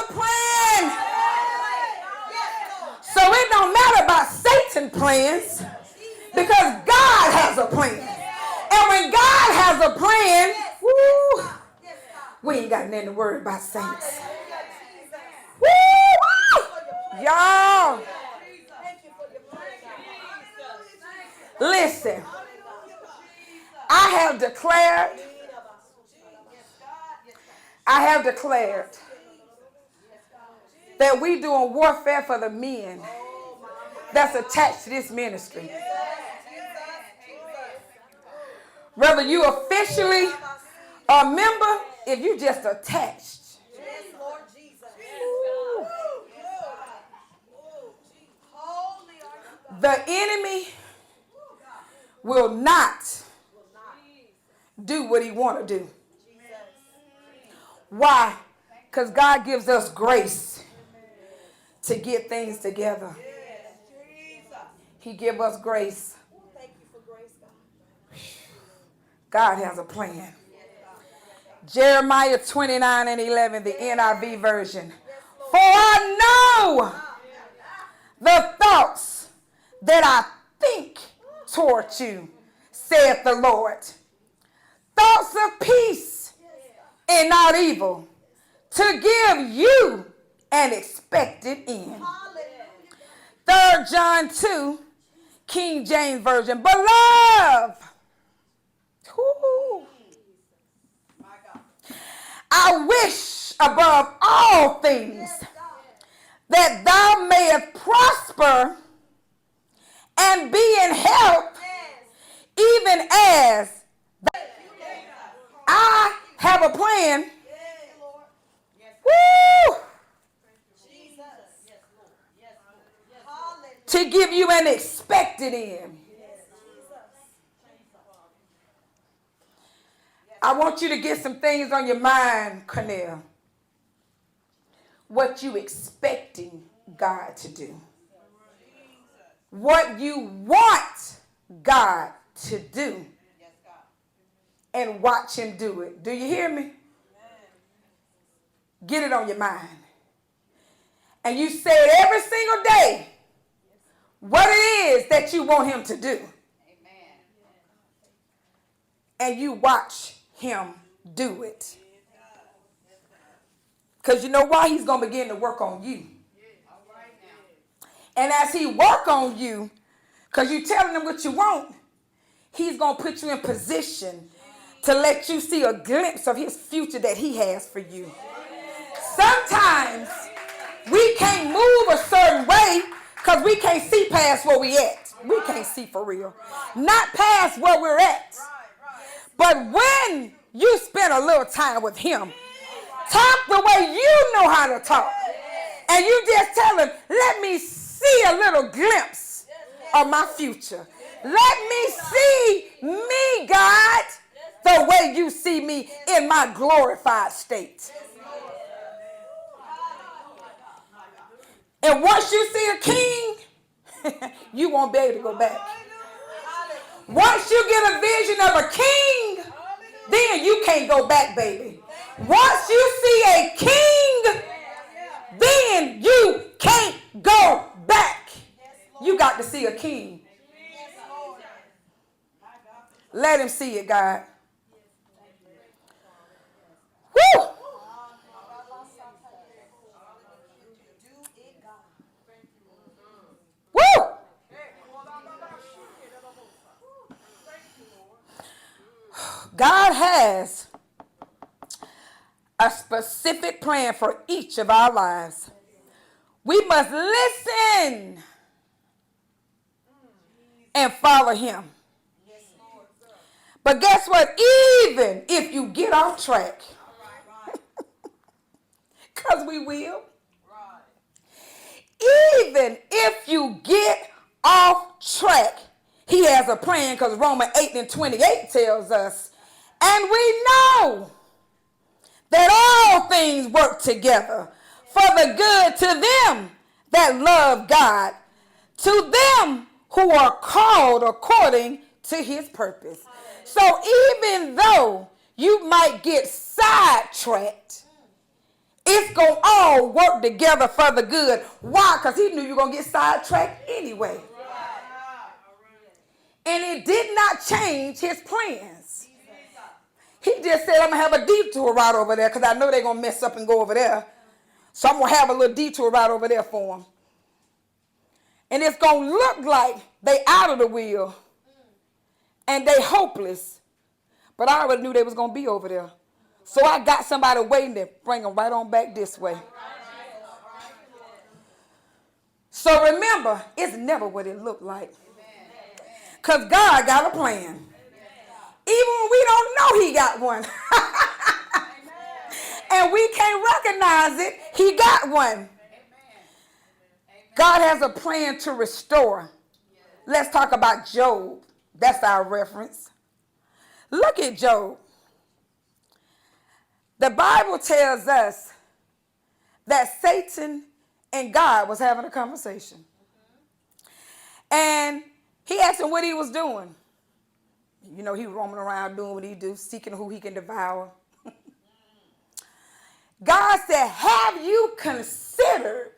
a plan. So it don't matter about Satan's plans because God has a plan. And when God has a plan, woo, we ain't got nothing to worry about, saints. Woo! Y'all, listen. I have declared that we doing warfare for the men that's attached to this ministry. Whether you officially a member, if you just attached. The enemy will not do what he want to do. Why? Because God gives us grace to get things together. He gives us grace. God has a plan. Jeremiah 29:11, the NIV version. For I know the thoughts that I think toward you, saith the Lord. Thoughts of peace and not evil, to give you an expected end. 3 John 2, King James Version. Beloved, I wish above all things that thou mayest prosper and be in health, even as I have a plan. Woo! To give you an expected end. I want you to get some things on your mind, Cornell. What you expecting God to do. What you want God to do. And watch him do it. Do you hear me? Get it on your mind. And you say it every single day. What it is that you want him to do. And you watch him do it. Because you know why? He's going to begin to work on you. And as he work on you, because you're telling him what you want, he's going to put you in position to let you see a glimpse of his future that he has for you. Sometimes we can't move a certain way because we can't see past where we at. We can't see for real. Not past where we're at. But when you spend a little time with him, talk the way you know how to talk. And you just tell him, let me see a little glimpse of my future. Let me see me, God, the way you see me in my glorified state. And once you see a king, you won't be able to go back. Once you get a vision of a king, then you can't go back, baby. Once you see a king, then you can't go back. You got to see a king. Let him see it, God. Woo! Woo! God has a specific plan for each of our lives. We must listen and follow him. But guess what? Even if you get off track, because we will, even if you get off track, he has a plan, because Romans 8:28 tells us, and we know that all things work together for the good to them that love God, to them who are called according to his purpose. So even though you might get sidetracked, It's going to all work together for the good. Why? Because he knew you were going to get sidetracked anyway. And it did not change his plans. He just said, I'm going to have a detour right over there because I know they're going to mess up and go over there. So I'm going to have a little detour right over there for them. And it's going to look like they out of the will and they hopeless. But I already knew they was going to be over there. So I got somebody waiting to bring them right on back this way. So remember, it's never what it looked like. Because God got a plan. Even when we don't know he got one. And we can't recognize it, he got one. God has a plan to restore. Let's talk about Job. That's our reference. Look at Job. The Bible tells us that Satan and God was having a conversation. And he asked him what he was doing. You know, he was roaming around doing what he do, seeking who he can devour. God said, have you considered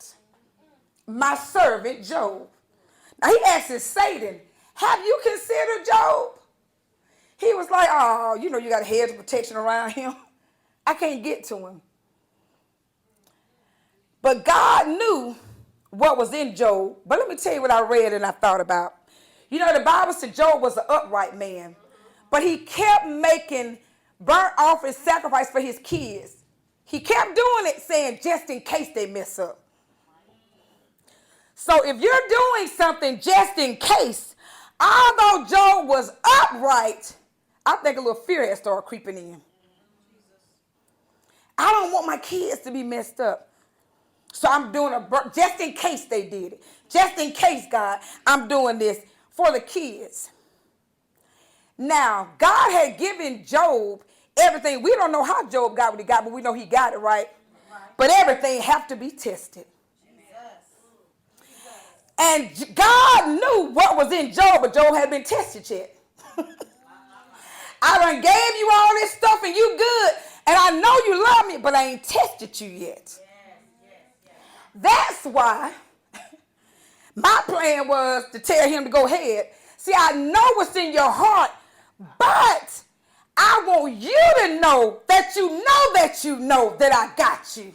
my servant Job? Now he asked Satan, have you considered Job? He was like, oh, you know, you got a hedge of protection around him. I can't get to him. But God knew what was in Job. But let me tell you what I read and I thought about. You know, the Bible said Job was an upright man. But he kept making burnt offering sacrifice for his kids. He kept doing it saying just in case they mess up. So if you're doing something just in case, although Job was upright, I think a little fear had started creeping in. I don't want my kids to be messed up. So I'm doing just in case they did it. Just in case, God, I'm doing this for the kids. Now, God had given Job everything. We don't know how Job got what he got, but we know he got it, right? But everything have to be tested. And God knew what was in Job, but Job hadn't been tested yet. I done gave you all this stuff and you good. And I know you love me, but I ain't tested you yet. That's why my plan was to tell him to go ahead. See, I know what's in your heart, but I want you to know that you know that I got you.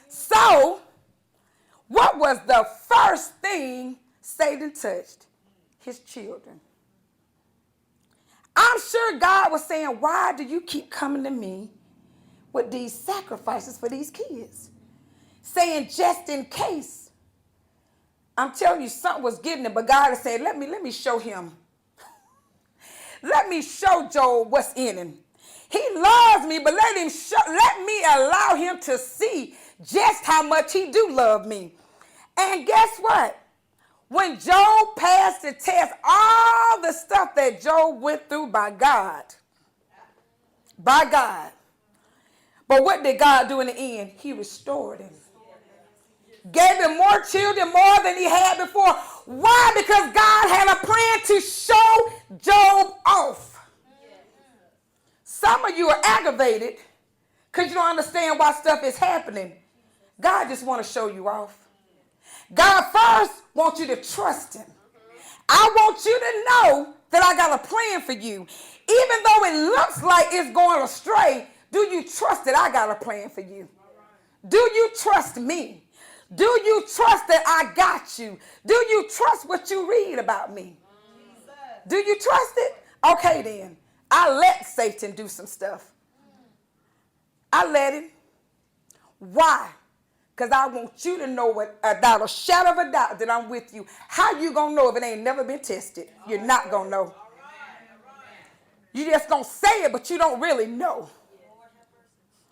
So, what was the first thing Satan touched? His children. I'm sure God was saying, why do you keep coming to me with these sacrifices for these kids? Saying just in case. I'm telling you, something was getting him, but God is saying, let me show him. Let me show Job what's in him. He loves me, but let me allow him to see just how much he do love me. And guess what? When Job passed the test, all the stuff that Job went through by God. But what did God do in the end? He restored him. Gave him more children, more than he had before. Why? Because God had a plan to show Job off. Some of you are aggravated because you don't understand why stuff is happening. God just wants to show you off. God first wants you to trust him. I want you to know that I got a plan for you. Even though it looks like it's going astray, do you trust that I got a plan for you? Do you trust me? Do you trust that I got you? Do you trust what you read about me? Do you trust it? Okay then. I let Satan do some stuff. I let him. Why? Because I want you to know without a shadow of a doubt that I'm with you. How you going to know if it ain't never been tested? You're not going to know. You just going to say it, but you don't really know.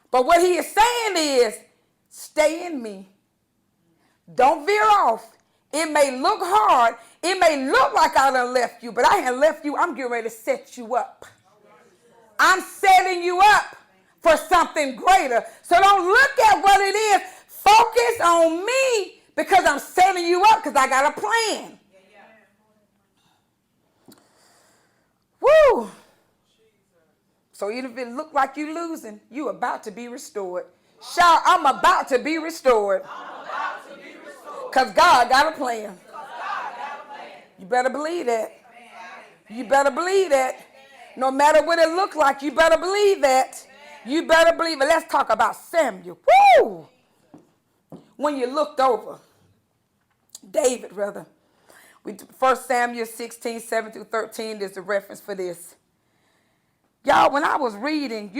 But what he is saying is, stay in me. Don't veer off. It may look hard. It may look like I done left you, but I ain't left you. I'm getting ready to set you up. I'm setting you up for something greater. So don't look at what it is. Focus on me because I'm setting you up because I got a plan. Woo! So even if it look like you losing, you about to be restored. Shout, I'm about to be restored. Because God got a plan. You better believe that. You better believe that. No matter what it look like, you better believe that. You better believe it. Let's talk about Samuel. Woo! When you looked over, David, rather. 1 Samuel 16, 7 through 13 is the reference for this. Y'all, when I was reading,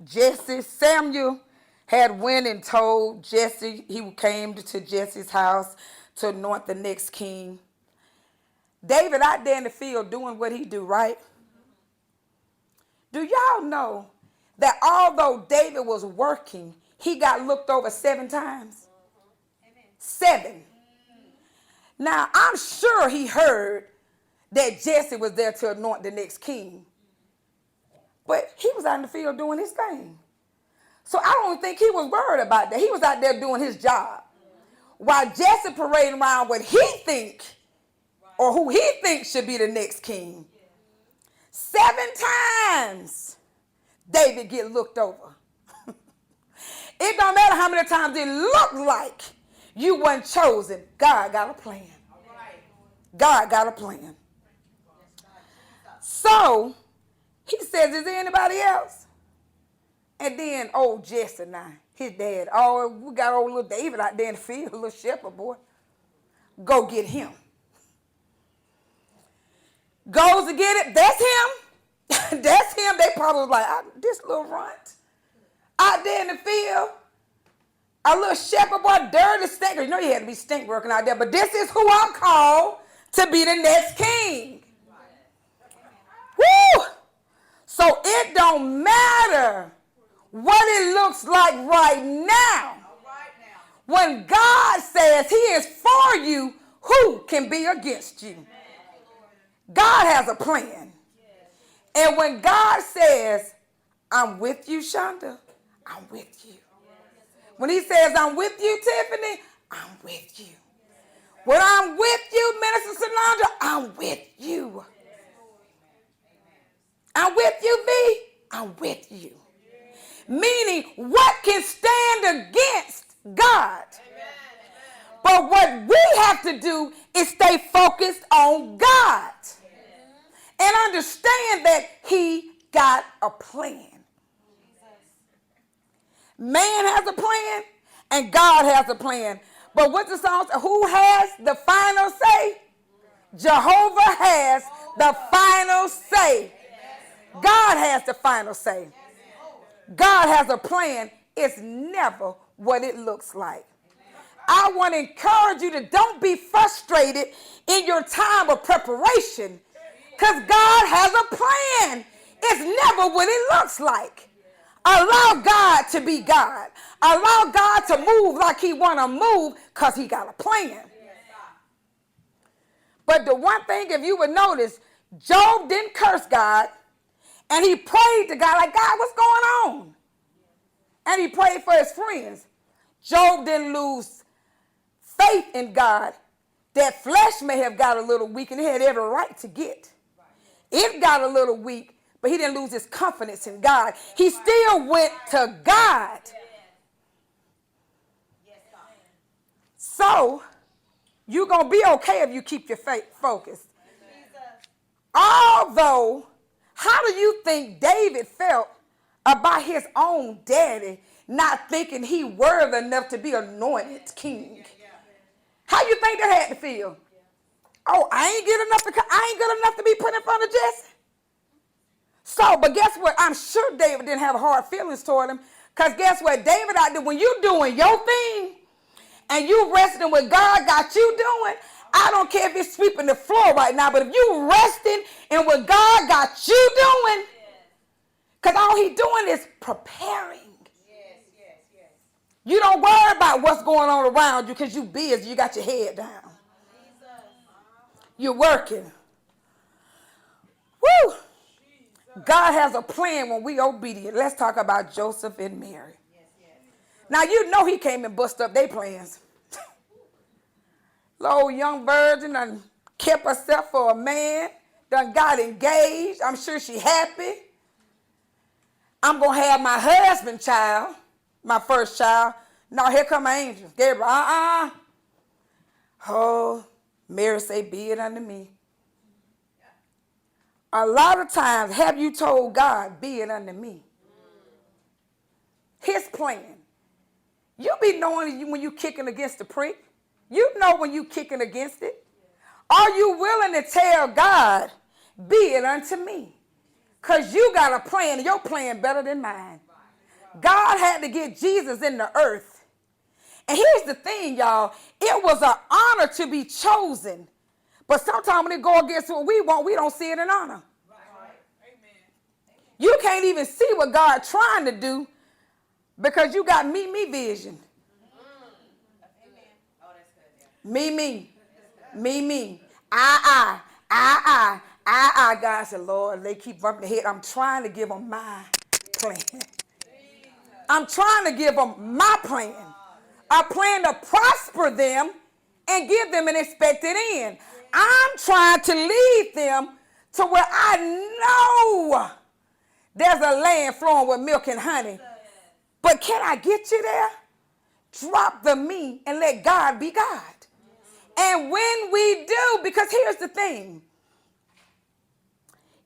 Jesse, Samuel had went and told Jesse, he came to Jesse's house to anoint the next king. David out there in the field doing what he do, right? Do y'all know that although David was working, he got looked over 7 times? 7. Now, I'm sure he heard that Jesse was there to anoint the next king. But he was out in the field doing his thing. So I don't think he was worried about that. He was out there doing his job. While Jesse parading around what he think or who he thinks should be the next king. 7 times David get looked over. It don't matter how many times it looked like you weren't chosen. God got a plan. God got a plan. So he says, is there anybody else? And then old Jesse now, his dad, we got old little David out there in the field, a little shepherd boy. Go get him. Goes to get it. That's him. That's him. They probably was like, this little runt out there in the field. A little shepherd boy, dirty stinker. You know you had to be stink working out there, but this is who I'm called to be the next king. Woo! So it don't matter what it looks like right now. When God says he is for you, who can be against you? God has a plan. And when God says, I'm with you, Shonda, I'm with you. When he says, I'm with you, Tiffany, I'm with you. When I'm with you, Minister Solandra, I'm with you. I'm with you, V, I'm with you. Meaning, what can stand against God? But what we have to do is stay focused on God. And understand that he got a plan. Man has a plan, and God has a plan. But what's the song say? Who has the final say? Jehovah has the final say. God has the final say. God has a plan. It's never what it looks like. I want to encourage you to don't be frustrated in your time of preparation, because God has a plan. It's never what it looks like. Allow God to be God. Allow God to move like he want to move, because he got a plan. But the one thing, if you would notice, Job didn't curse God, and he prayed to God like, God, what's going on? And he prayed for his friends. Job didn't lose faith in God. That flesh may have got a little weak, and he had every right to get. It got a little weak, but he didn't lose his confidence in God. He still went to God. So, you're going to be okay if you keep your faith focused. Although, how do you think David felt about his own daddy not thinking he worthy enough to be anointed king? How you think that had to feel? Oh, I ain't good enough to be put in front of Jesse. So, but guess what? I'm sure David didn't have hard feelings toward him, because guess what? David out there, when you doing your thing and you resting what God got you doing, I don't care if it's sweeping the floor right now, but if you resting in what God got you doing, because all he doing is preparing. You don't worry about what's going on around you because you busy. You got your head down. You're working. Woo! God has a plan when we obedient. Let's talk about Joseph and Mary. Now, you know he came and bust up their plans. Little young virgin done kept herself for a man, done got engaged. I'm sure she happy. I'm going to have my husband child, my first child. No, here come my angel. Gabriel, Oh, Mary say, be it unto me. A lot of times, have you told God, be it unto me? His plan. You be knowing when you kicking against the prick. You know when you kicking against it. Are you willing to tell God, be it unto me? Because you got a plan, and your plan better than mine. God had to get Jesus in the earth. And here's the thing, y'all. It was an honor to be chosen. But sometimes when it go against what we want, we don't see it an honor. You can't even see what God's trying to do because you got me vision. Me. God said, Lord, they keep bumping their head. I'm trying to give them my plan. I'm trying to give them my plan. A plan to prosper them and give them an expected end. I'm trying to lead them to where I know there's a land flowing with milk and honey. But can I get you there? Drop the me and let God be God. And when we do, because here's the thing.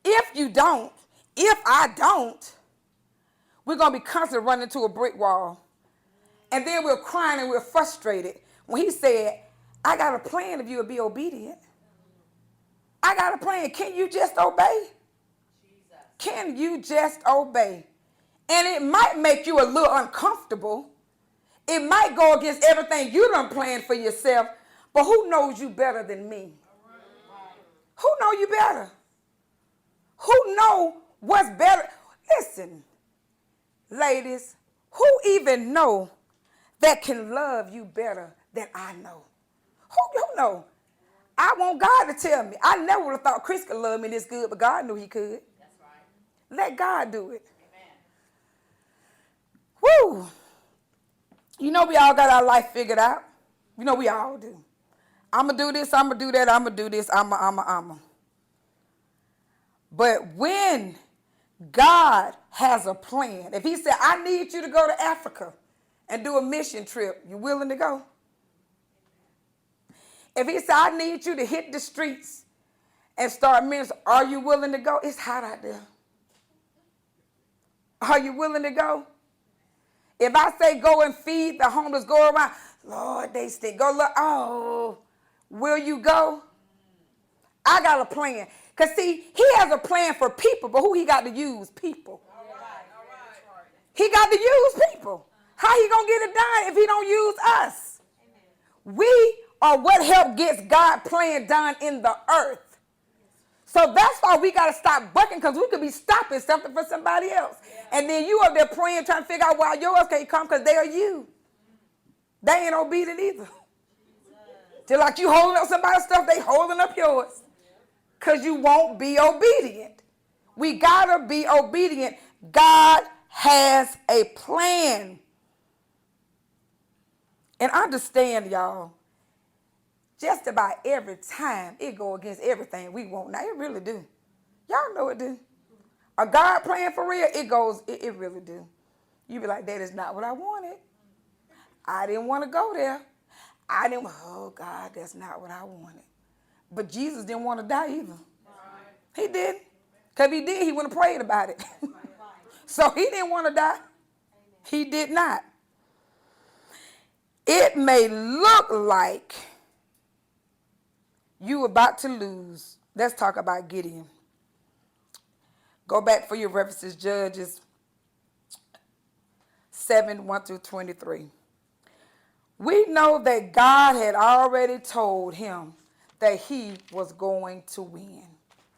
If I don't, we're going to be constantly running into a brick wall. And then we're crying and we're frustrated. When he said, I got a plan if you will be obedient. I got a plan. Can you just obey? Can you just obey? And it might make you a little uncomfortable. It might go against everything you done planned for yourself. But who knows you better than me? Who know you better? Who know what's better? Listen, ladies, who even know that can love you better than I know? Who know? I want God to tell me. I never would have thought Chris could love me this good, but God knew he could. That's right. Let God do it. Amen. Woo. You know we all got our life figured out. You know we all do. I'm going to do this, I'm going to do that, I'm going to do this, I'm a. But when God has a plan, if he said, I need you to go to Africa and do a mission trip, you willing to go? If he said, I need you to hit the streets and start ministering, are you willing to go? It's hot out there. Are you willing to go? If I say go and feed the homeless, go around, Lord, they stink. Go look, oh, will you go? I got a plan. Because see, he has a plan for people, but who he got to use? People. All right. He got to use people. How he going to get it done if he don't use us? Amen. We are what help gets God's plan done in the earth. So that's why we got to stop bucking, because we could be stopping something for somebody else. Yeah. And then you up there praying, trying to figure out why yours can't come, because they are you. They ain't obedient either. Just like you holding up somebody's stuff, they holding up yours. Because you won't be obedient. We got to be obedient. God has a plan. And understand, y'all, just about every time it go against everything we want. Now, it really do. Y'all know it do. A God plan for real, it really do. You be like, that is not what I wanted. I didn't want to go there. Oh God, that's not what I wanted. But Jesus didn't want to die either. He didn't. Because if he did, he wouldn't have prayed about it. So he didn't want to die. He did not. It may look like you about to lose. Let's talk about Gideon. Go back for your references, Judges 7, 1 through 23. We know that God had already told him that he was going to win.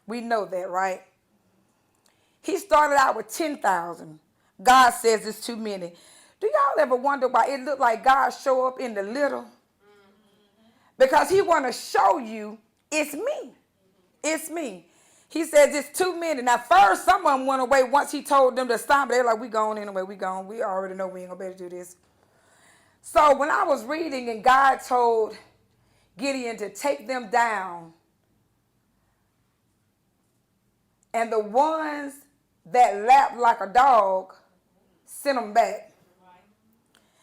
We know that, right? He started out with 10,000. God says it's too many. Do y'all ever wonder why it looked like God show up in the little? Because he want to show you it's me. It's me. He says it's too many. Now, first, some of them went away once he told them to stop. They're like, we gone anyway, we gone. We already know we ain't going to be able to do this. So when I was reading and God told Gideon to take them down, and the ones that lapped like a dog, sent them back.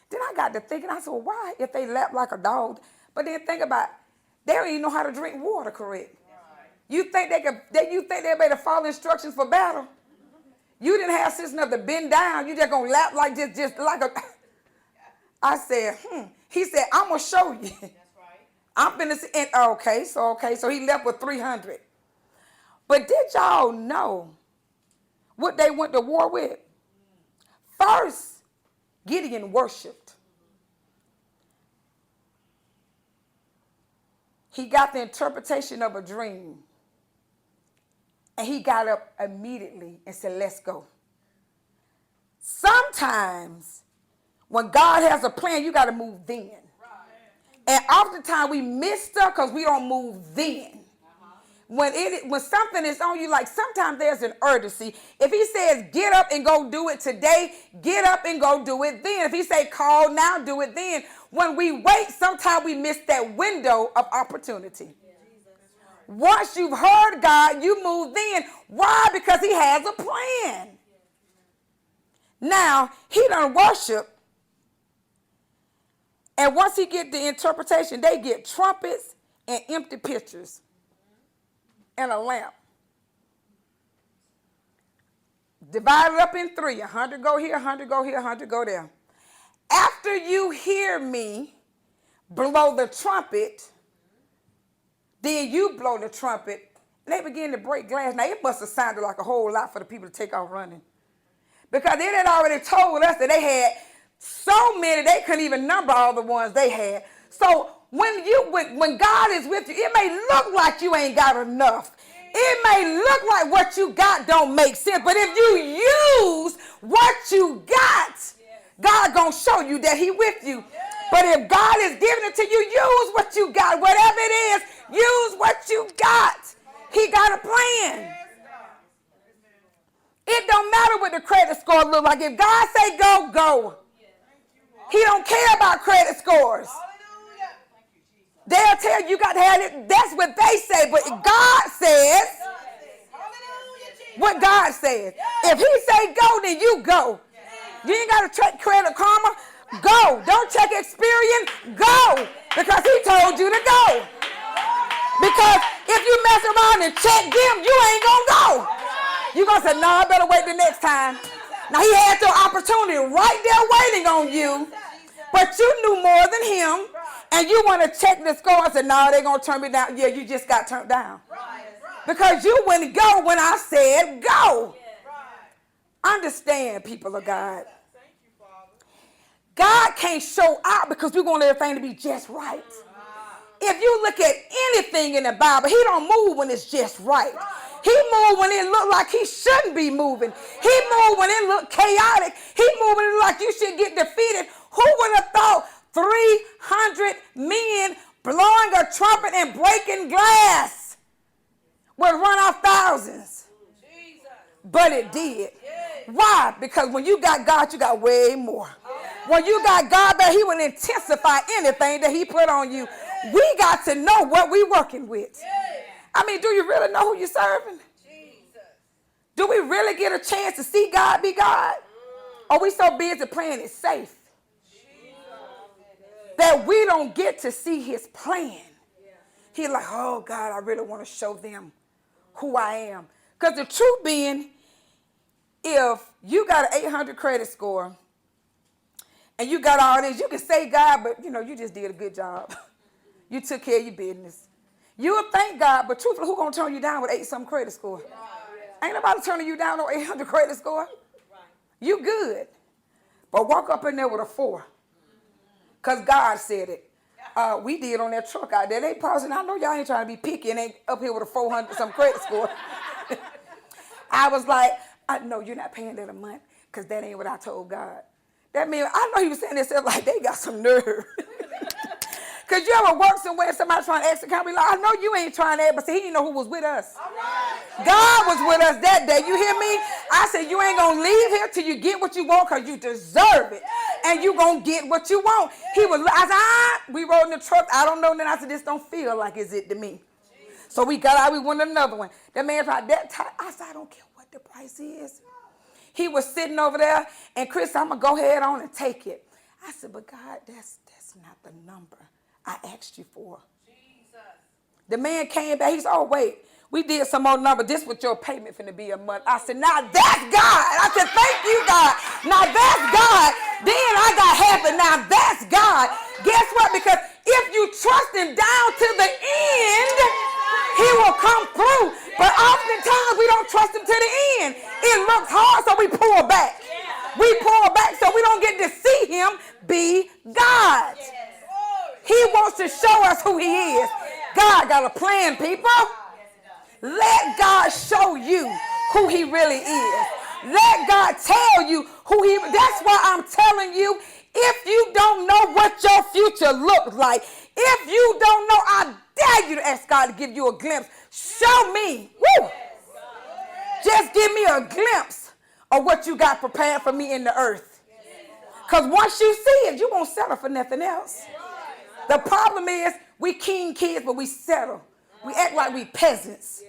Then I got to thinking, I said, well, why if they lap like a dog? But then think about, they don't even know how to drink water correct. You think you think they better follow instructions for battle? You didn't have sense enough to bend down. You just gonna lap like just like a. I said, He said, I'm gonna show you. That's right. I'm finna see. And okay, so he left with 300. But did y'all know what they went to war with? First, Gideon worshiped. He got the interpretation of a dream. And he got up immediately and said, let's go. Sometimes, when God has a plan, you got to move then. And oftentimes we miss stuff because we don't move then. When something is on you, like sometimes there's an urgency. If he says, get up and go do it today, get up and go do it then. If he say, call now, do it then. When we wait, sometimes we miss that window of opportunity. Once you've heard God, you move then. Why? Because he has a plan. Now, he done worship. And once he get the interpretation, they get trumpets and empty pitchers and a lamp. Divided up in 3. 100 go here, 100 go here, 100 go there. After you hear me blow the trumpet, then you blow the trumpet, and they begin to break glass. Now, it must have sounded like a whole lot for the people to take off running. Because they had already told us that they had so many, they couldn't even number all the ones they had. So when God is with you, it may look like you ain't got enough. It may look like what you got don't make sense. But if you use what you got, God gonna show you that he with you. But if God is giving it to you, use what you got. Whatever it is, use what you got. He got a plan. It don't matter what the credit score look like. If God say go, go. He don't care about credit scores. They'll tell you got to have it. That's what they say. But God says what God says. If he say go, then you go. You ain't got to check Credit Karma. Go. Don't check Experian. Go. Because he told you to go. Because if you mess around and check them, you ain't going to go. You're going to say, no, I better wait the next time. Now, he had your opportunity right there waiting on you. But you knew more than him. And you want to check the score and say, no, they're going to turn me down. Yeah, you just got turned down. Because you wouldn't go when I said go. Understand, people of God. God can't show out because we want everything to be just right. If you look at anything in the Bible, he don't move when it's just right. He moved when it looked like he shouldn't be moving. He moved when it looked chaotic. He moved when it looked like you should get defeated. Who would have thought 300 men blowing a trumpet and breaking glass would run off thousands? But it did. Why? Because when you got God, you got way more. When you got God, that he will intensify anything that he put on you. We got to know what we're working with. I mean, do you really know who you're serving? Do we really get a chance to see God be God? Or are we so busy playing it safe that we don't get to see his plan? He's like, oh, God, I really want to show them who I am. Because the truth being, if you got an 800 credit score and you got all this, you can say God, but, you just did a good job. You took care of your business. You'll thank God, but truthfully, who's going to turn you down with 8-something credit score? Ain't nobody turning you down on 800 credit score. You good. But walk up in there with a 4. Because God said it. We did on that truck out there. They pausing. I know y'all ain't trying to be picky and ain't up here with a 400-some credit score. I was like, no, you're not paying that a month because that ain't what I told God. That means, I know he was saying this like they got some nerve. Because you ever work somewhere and somebody trying to exit account, be like, I know you ain't trying that, but see, he didn't know who was with us. God was with us that day. You hear me? I said, you ain't going to leave here till you get what you want because you deserve it. And you going to get what you want. I said, we rode in the truck. I don't know. And then I said, this don't feel like it's it to me. So we got out. We went another one. That man tried that time. I said, I don't care what the price is. He was sitting over there, and Chris, I'm going to go ahead on and take it. I said, but God, that's not the number I asked you for. Jesus. The man came back. He said, oh, wait. We did some more number. This was your payment finna be a month. I said, now that's God. I said, thank you, God. Now that's God. Then I got happy. Now that's God. Guess what? Because if you trust him down to the end, he will come through. But oftentimes we don't trust him to the end. It looks hard, so we pull back. We pull back so we don't get to see him be God. He wants to show us who he is. God got a plan, people. Let God show you who he really is. Let God tell you who he is. That's why I'm telling you, if you don't know what your future looks like, if you don't know, I dare you to ask God to give you a glimpse. Show me. Woo. Just give me a glimpse of what you got prepared for me in the earth. Because once you see it, you won't settle for nothing else. The problem is we king kids, but we settle. We act like we peasants.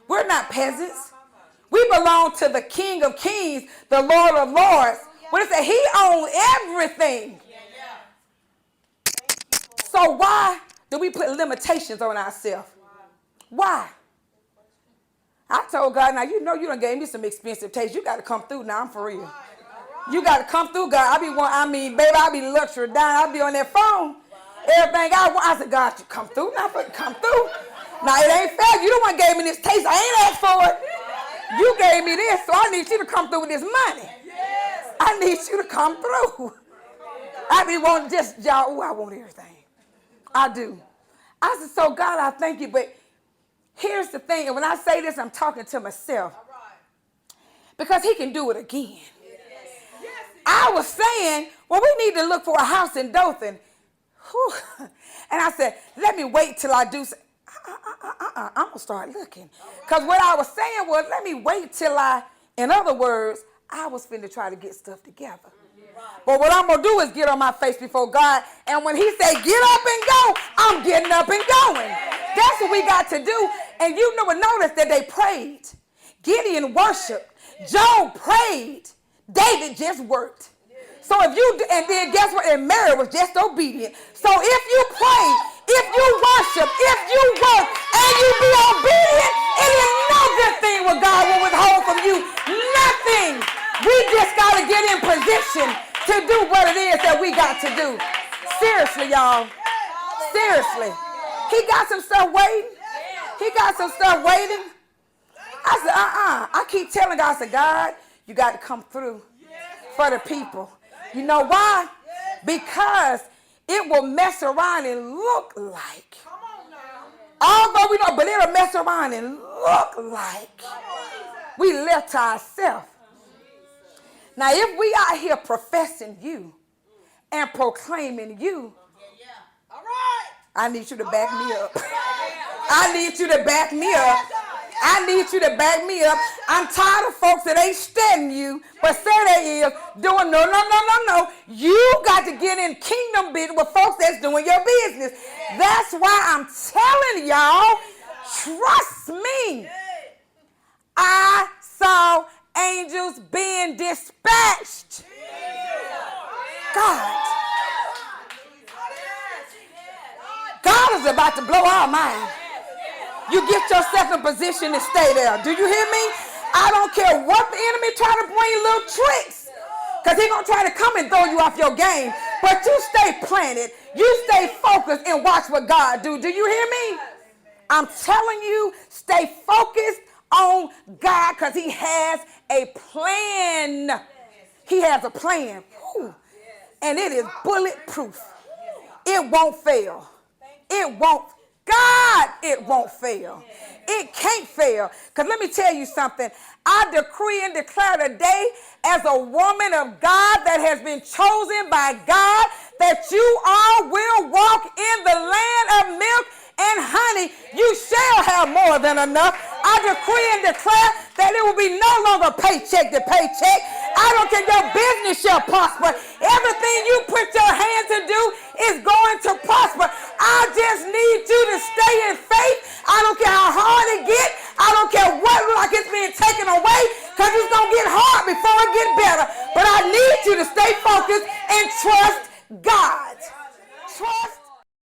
We're not peasants. We belong to the King of Kings, the Lord of Lords. What it say? He owns everything. So why do we put limitations on ourselves? Why? I told God, now you know you done gave me some expensive taste. You got to come through now. I'm for real. You got to come through, God. Baby, I be luxury down. I be on that phone. Everything I want. I said, God, you come through now. Come through. Now, it ain't fair. You the one gave me this taste. I ain't asked for it. You gave me this, so I need you to come through with this money. I need you to come through. I be wanting just, y'all, oh, I want everything. I do. I said, so God, I thank you, but here's the thing. And when I say this, I'm talking to myself. Because he can do it again. I was saying, well, we need to look for a house in Dothan. Whew. And I said, let me wait till I do. I'm going to start looking. Because what I was saying was, let me wait till in other words, I was finna try to get stuff together. But what I'm going to do is get on my face before God. And when he said, get up and go, I'm getting up and going. That's what we got to do. And you know, notice that they prayed. Gideon worshiped. Job prayed. David just worked. So if you, and then guess what? And Mary was just obedient. So if you pray, if you worship, if you work, and you be obedient, it is no good thing what God will withhold from you. Nothing. We just got to get in position to do what it is that we got to do. Seriously, y'all. Seriously. He got some stuff waiting. He got some stuff waiting. I said, I keep telling God, I said, God, you got to come through for the people. You know why? Because it will mess around and look like. Although we know, but it'll mess around and look like we left to ourselves. Now, if we out here professing you and proclaiming you, I need you to back me up. I need you to back me up. I need you to back me up. I'm tired of folks that ain't studying you, but say they is doing no. You got to get in kingdom business with folks that's doing your business. That's why I'm telling y'all, trust me. I saw angels being dispatched. God is about to blow our mind. You get yourself in position to stay there. Do you hear me? I don't care what the enemy try to bring little tricks. Because he's going to try to come and throw you off your game. But you stay planted. You stay focused and watch what God do. Do you hear me? I'm telling you, stay focused on God because he has a plan. He has a plan. Whew. And it is bulletproof. It won't fail. It won't. God, it won't fail. It can't fail. Because let me tell you something. I decree and declare today as a woman of God that has been chosen by God that you all will walk in the land of milk and honey. You shall have more than enough. I decree and declare that it will be no longer paycheck to paycheck. I don't care, your business shall prosper. Everything you put your hand to do is going to prosper. I just need you to stay in faith. I don't care how hard it gets. I don't care what like it's being taken away, because it's going to get hard before it Trust God.